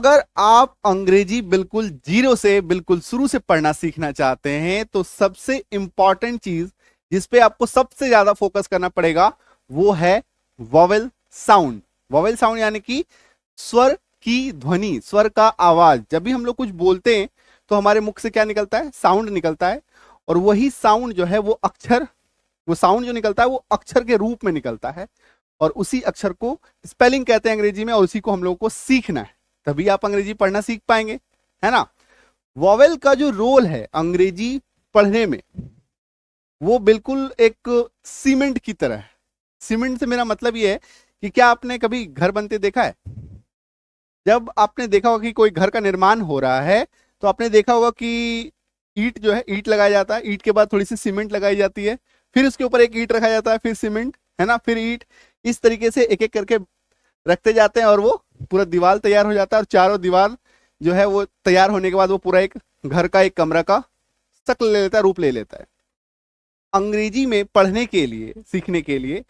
अगर आप अंग्रेजी बिल्कुल जीरो से बिल्कुल शुरू से पढ़ना सीखना चाहते हैं तो सबसे इंपॉर्टेंट चीज जिस पे आपको सबसे ज्यादा फोकस करना पड़ेगा वो है वॉवेल साउंड। वॉवेल साउंड यानी कि स्वर की ध्वनि, स्वर का आवाज। जब भी हम लोग कुछ बोलते हैं तो हमारे मुख से क्या निकलता है? साउंड निकलता है। और वही साउंड जो है वो अक्षर, वो साउंड जो निकलता है वो अक्षर के रूप में निकलता है और उसी अक्षर को स्पेलिंग कहते हैं अंग्रेजी में, और उसी को हम लोगों को सीखना है, तभी आप अंग्रेजी पढ़ना सीख पाएंगे, है ना। वॉवेल का जो रोल है अंग्रेजी पढ़ने में वो बिल्कुल एक सीमेंट की तरह है। सीमेंट से मेरा मतलब ये है कि क्या आपने कभी घर बनते देखा है? जब आपने देखा होगा कि कोई घर का निर्माण हो रहा है तो आपने देखा होगा कि ईंट जो है, ईंट लगाया जाता है, ईंट के बाद थोड़ी सी सीमेंट लगाई जाती है, फिर उसके ऊपर एक ईंट रखा जाता है, फिर सीमेंट, है ना, फिर ईंट। इस तरीके से एक एक करके रखते जाते हैं और वो पूरा दीवार तैयार हो जाता है। और चारों दीवार जो है वो तैयार होने के बाद वो पूरा एक घर का, एक कमरा का शक्ल ले लेता है, रूप ले लेता है। अंग्रेजी में पढ़ने के लिए, सीखने के लिए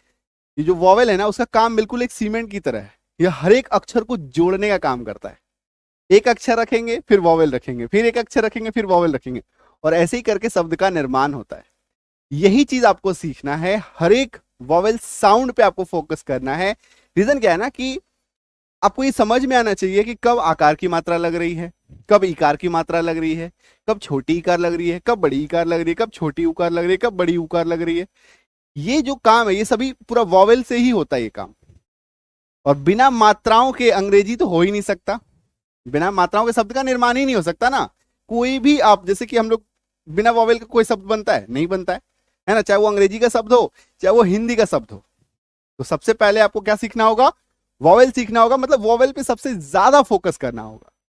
ये जो वॉवेल है ना उसका काम बिल्कुल एक सीमेंट की तरह है। यह हर एक अक्षर को जोड़ने का काम करता है। एक अक्षर रखेंगे फिर वॉवेल रखेंगे, फिर एक अक्षर रखेंगे फिर वॉवेल रखेंगे, और ऐसे ही करके शब्द का निर्माण होता है। यही चीज आपको सीखना है, हर एक वॉवेल साउंड पे आपको फोकस करना है। रीजन क्या है ना कि आपको ये समझ में आना चाहिए कि कब आकार की मात्रा लग रही है, कब इकार की मात्रा लग रही है, कब छोटी इकार लग रही है, कब बड़ी इकार लग रही है, कब छोटी उकार लग रही है, कब बड़ी उकार लग रही है। ये जो काम है ये सभी पूरा वॉवेल से ही होता है ये काम। और बिना मात्राओं के अंग्रेजी तो हो ही नहीं सकता, बिना मात्राओं के शब्द का निर्माण ही नहीं हो सकता ना। कोई भी आप, जैसे कि हम लोग बिना वॉवेल का कोई शब्द बनता है? नहीं बनता है ना। चाहे वो अंग्रेजी का शब्द हो चाहे वो हिंदी का शब्द हो। तो सबसे पहले आपको क्या सीखना होगा? वॉवेल सीखना होगा, मतलब वॉवेल पे सबसे ज्यादा फोकस करना होगा।